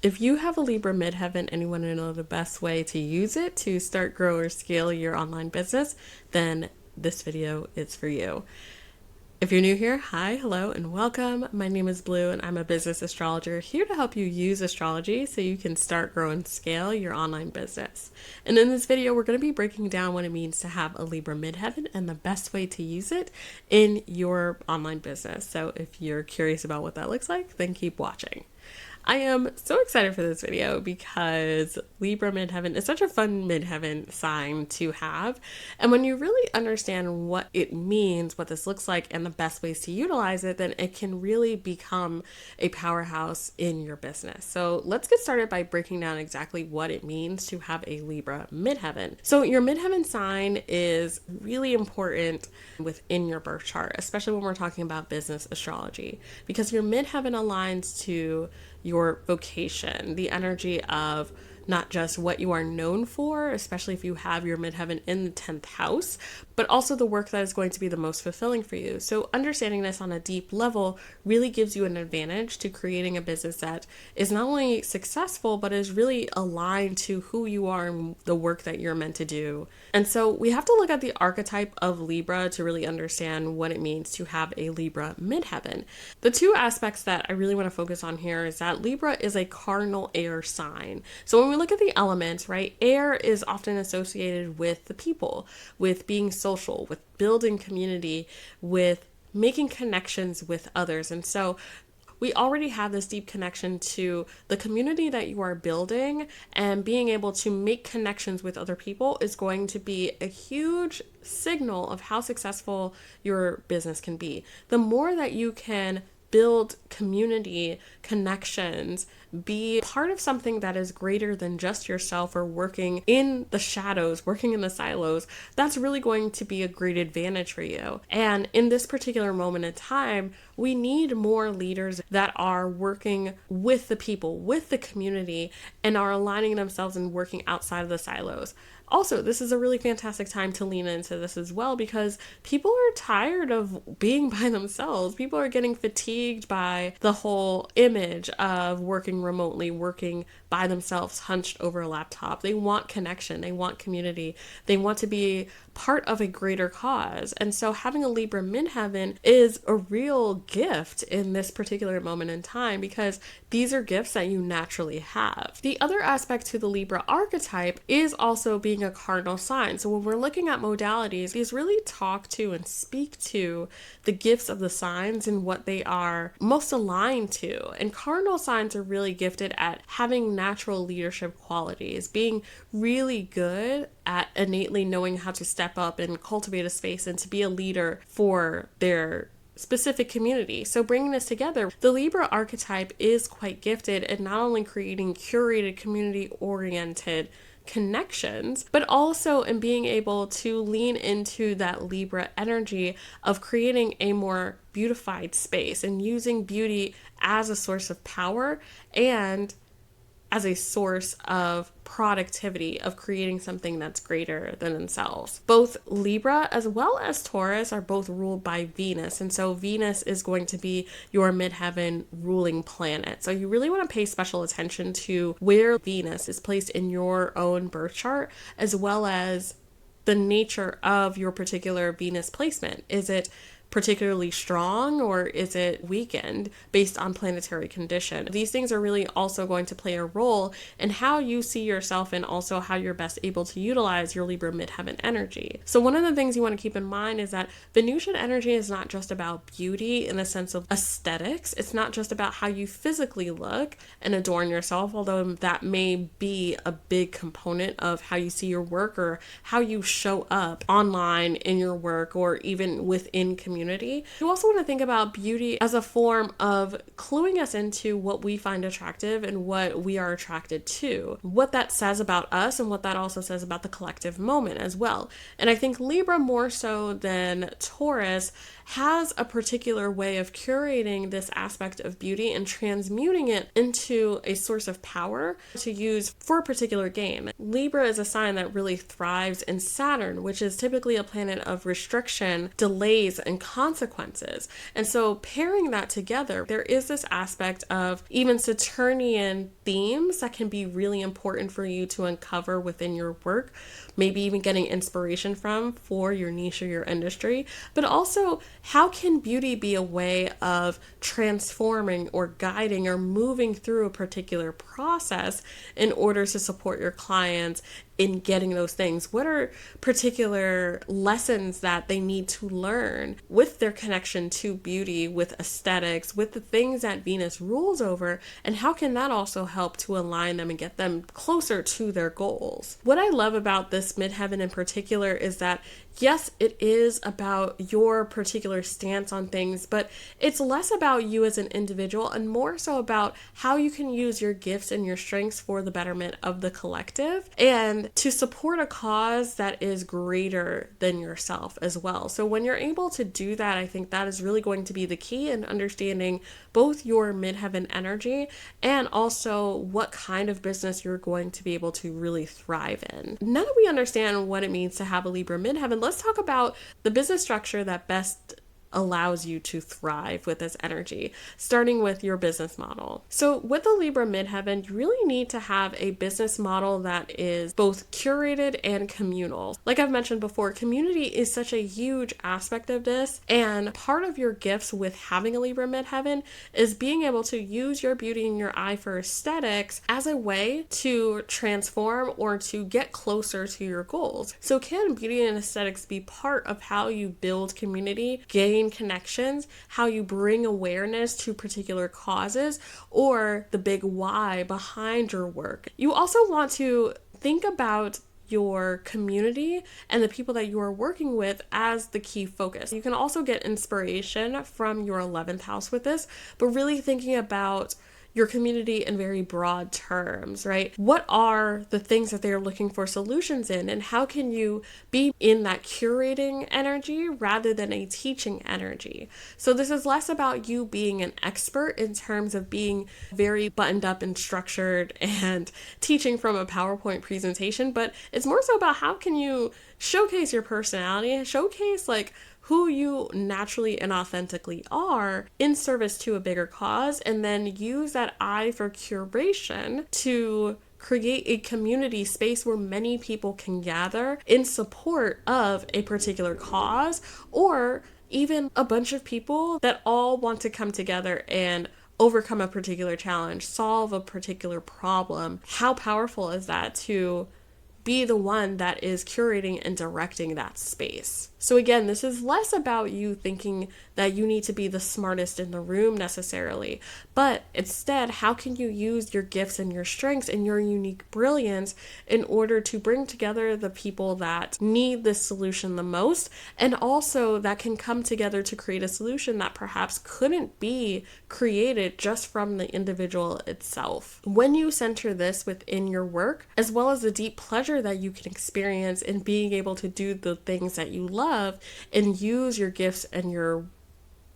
If you have a Libra Midheaven and you want to know the best way to use it to start, grow, or scale your online business, then this video is for you. If you're new here, hi, hello, and welcome. My name is Blue, and I'm a business astrologer here to help you use astrology so you can start, grow, and scale your online business. And in this video, we're going to be breaking down what it means to have a Libra Midheaven and the best way to use it in your online business. So if you're curious about what that looks like, then keep watching. I am so excited for this video because Libra Midheaven is such a fun midheaven sign to have. And when you really understand what it means, what this looks like, and the best ways to utilize it, then it can really become a powerhouse in your business. So let's get started by breaking down exactly what it means to have a Libra Midheaven. So your midheaven sign is really important within your birth chart, especially when we're talking about business astrology, because your midheaven aligns to your vocation, the energy of not just what you are known for, especially if you have your midheaven in the 10th house, but also the work that is going to be the most fulfilling for you. So understanding this on a deep level really gives you an advantage to creating a business that is not only successful, but is really aligned to who you are and the work that you're meant to do. And so we have to look at the archetype of Libra to really understand what it means to have a Libra midheaven. The two aspects that I really want to focus on here is that Libra is a cardinal air sign. So when we look at the elements, right, air is often associated with the people, with being social, with building community, with making connections with others. And so we already have this deep connection to the community that you are building, and being able to make connections with other people is going to be a huge signal of how successful your business can be. The more that you can build community connections, be part of something that is greater than just yourself or working in the shadows, working in the silos, that's really going to be a great advantage for you. And in this particular moment in time, we need more leaders that are working with the people, with the community, and are aligning themselves and working outside of the silos. Also, this is a really fantastic time to lean into this as well, because people are tired of being by themselves. People are getting fatigued by the whole image of working remotely, working by themselves, hunched over a laptop. They want connection. They want community. They want to be part of a greater cause. And so having a Libra midheaven is a real gift in this particular moment in time, because these are gifts that you naturally have. The other aspect to the Libra archetype is also being a cardinal sign. So when we're looking at modalities, these really talk to and speak to the gifts of the signs and what they are most aligned to. And cardinal signs are really gifted at having natural leadership qualities, being really good at innately knowing how to step up and cultivate a space and to be a leader for their specific community. So bringing this together, the Libra archetype is quite gifted at not only creating curated, community-oriented connections, but also in being able to lean into that Libra energy of creating a more beautified space and using beauty as a source of power and as a source of productivity, of creating something that's greater than themselves. Both Libra as well as Taurus are both ruled by Venus. And so Venus is going to be your midheaven ruling planet. So you really want to pay special attention to where Venus is placed in your own birth chart, as well as the nature of your particular Venus placement. Is it particularly strong, or is it weakened based on planetary condition? These things are really also going to play a role in how you see yourself and also how you're best able to utilize your Libra midheaven energy. So one of the things you want to keep in mind is that Venusian energy is not just about beauty in the sense of aesthetics. It's not just about how you physically look and adorn yourself, although that may be a big component of how you see your work or how you show up online in your work or even within community. You also want to think about beauty as a form of cluing us into what we find attractive and what we are attracted to, what that says about us and what that also says about the collective moment as well. And I think Libra, more so than Taurus, has a particular way of curating this aspect of beauty and transmuting it into a source of power to use for a particular game. Libra is a sign that really thrives in Saturn, which is typically a planet of restriction, delays, and consequences. And so pairing that together, there is this aspect of even Saturnian themes that can be really important for you to uncover within your work, maybe even getting inspiration from for your niche or your industry. But also, how can beauty be a way of transforming or guiding or moving through a particular process in order to support your clients in getting those things? What are particular lessons that they need to learn with their connection to beauty, with aesthetics, with the things that Venus rules over, and how can that also help to align them and get them closer to their goals? What I love about this midheaven in particular is that yes, it is about your particular stance on things, but it's less about you as an individual and more so about how you can use your gifts and your strengths for the betterment of the collective and to support a cause that is greater than yourself as well. So when you're able to do that, I think that is really going to be the key in understanding both your midheaven energy and also what kind of business you're going to be able to really thrive in. Now that we understand what it means to have a Libra midheaven, let's talk about the business structure that best allows you to thrive with this energy, starting with your business model. So with the Libra midheaven, you really need to have a business model that is both curated and communal. Like I've mentioned before, community is such a huge aspect of this, and part of your gifts with having a Libra midheaven is being able to use your beauty and your eye for aesthetics as a way to transform or to get closer to your goals. So can beauty and aesthetics be part of how you build community, gain connections, how you bring awareness to particular causes, or the big why behind your work? You also want to think about your community and the people that you are working with as the key focus. You can also get inspiration from your 11th house with this, but really thinking about your community in very broad terms, right? What are the things that they're looking for solutions in, and how can you be in that curating energy rather than a teaching energy? So this is less about you being an expert in terms of being very buttoned up and structured and teaching from a PowerPoint presentation, but it's more so about how can you showcase your personality, showcase like who you naturally and authentically are in service to a bigger cause, and then use that eye for curation to create a community space where many people can gather in support of a particular cause, or even a bunch of people that all want to come together and overcome a particular challenge, solve a particular problem. How powerful is that to be the one that is curating and directing that space? So again, this is less about you thinking that you need to be the smartest in the room necessarily, but instead, how can you use your gifts and your strengths and your unique brilliance in order to bring together the people that need this solution the most, and also that can come together to create a solution that perhaps couldn't be created just from the individual itself. When you center this within your work, as well as the deep pleasure that you can experience in being able to do the things that you love and use your gifts and your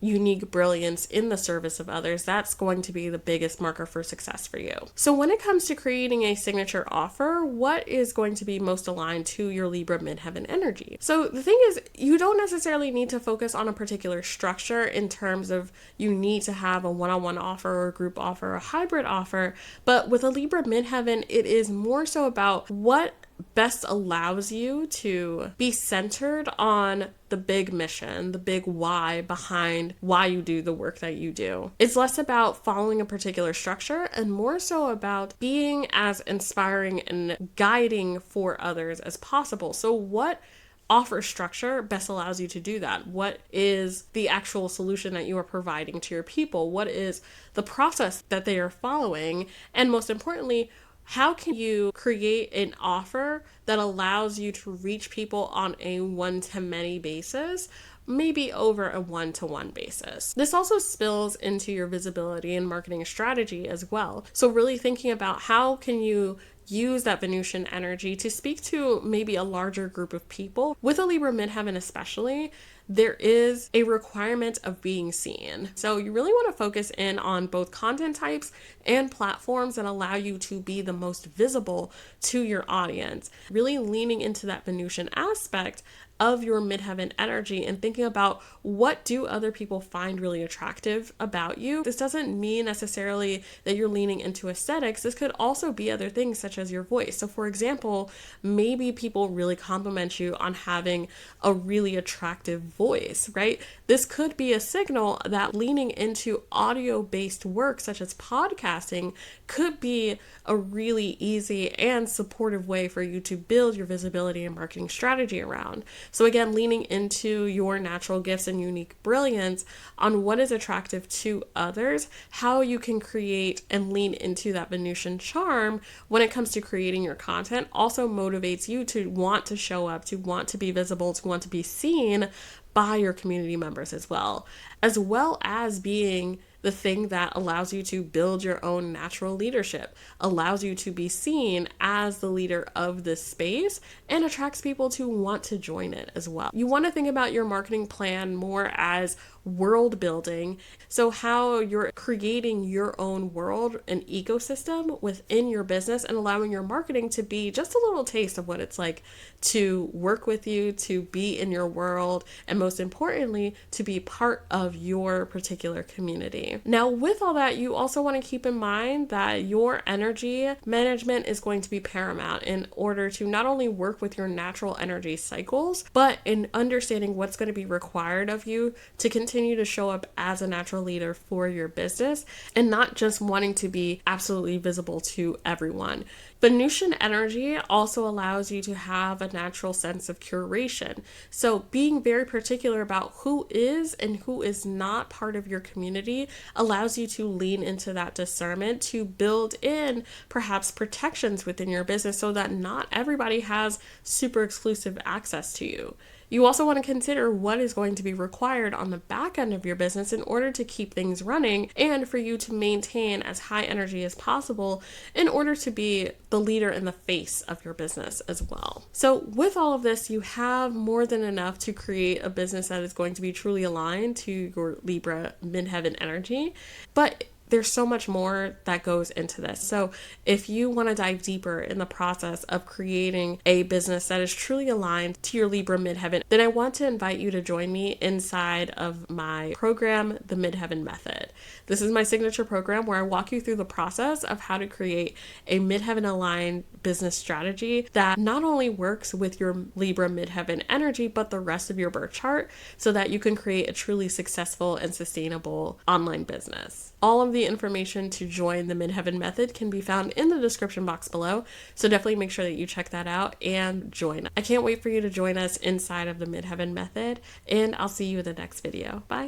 unique brilliance in the service of others, that's going to be the biggest marker for success for you. So when it comes to creating a signature offer, what is going to be most aligned to your Libra midheaven energy? So the thing is, you don't necessarily need to focus on a particular structure in terms of you need to have a one-on-one offer or a group offer or a hybrid offer, but with a Libra midheaven, it is more so about what best allows you to be centered on the big mission, the big why behind why you do the work that you do. It's less about following a particular structure and more so about being as inspiring and guiding for others as possible. So what offer structure best allows you to do that? What is the actual solution that you are providing to your people? What is the process that they are following? And most importantly, how can you create an offer that allows you to reach people on a one-to-many basis, maybe over a one-to-one basis? This also spills into your visibility and marketing strategy as well. So really thinking about how can you use that Venusian energy to speak to maybe a larger group of people. With a Libra midheaven especially, there is a requirement of being seen. So you really want to focus in on both content types and platforms that allow you to be the most visible to your audience. Really leaning into that Venusian aspect of your midheaven energy and thinking about what do other people find really attractive about you. This doesn't mean necessarily that you're leaning into aesthetics. This could also be other things such as your voice. So for example, maybe people really compliment you on having a really attractive voice, right? This could be a signal that leaning into audio-based work such as podcasting could be a really easy and supportive way for you to build your visibility and marketing strategy around. So again, leaning into your natural gifts and unique brilliance on what is attractive to others, how you can create and lean into that Venusian charm when it comes to creating your content also motivates you to want to show up, to want to be visible, to want to be seen by your community members as well as being the thing that allows you to build your own natural leadership, allows you to be seen as the leader of this space, and attracts people to want to join it as well. You want to think about your marketing plan more as world building. So how you're creating your own world, an ecosystem within your business, and allowing your marketing to be just a little taste of what it's like to work with you, to be in your world, and most importantly, to be part of your particular community. Now, with all that, you also want to keep in mind that your energy management is going to be paramount in order to not only work with your natural energy cycles, but in understanding what's going to be required of you to continue to show up as a natural leader for your business and not just wanting to be absolutely visible to everyone. Venusian energy also allows you to have a natural sense of curation. So being very particular about who is and who is not part of your community allows you to lean into that discernment to build in perhaps protections within your business so that not everybody has super exclusive access to you. You also want to consider what is going to be required on the back end of your business in order to keep things running and for you to maintain as high energy as possible in order to be the leader in the face of your business as well. So with all of this, you have more than enough to create a business that is going to be truly aligned to your Libra midheaven energy. But there's so much more that goes into this. So if you want to dive deeper in the process of creating a business that is truly aligned to your Libra midheaven, then I want to invite you to join me inside of my program, The Midheaven Method. This is my signature program where I walk you through the process of how to create a midheaven aligned business strategy that not only works with your Libra midheaven energy, but the rest of your birth chart so that you can create a truly successful and sustainable online business. All of the information to join the Midheaven Method can be found in the description box below, so definitely make sure that you check that out and join. I can't wait for you to join us inside of the Midheaven Method, and I'll see you in the next video. Bye.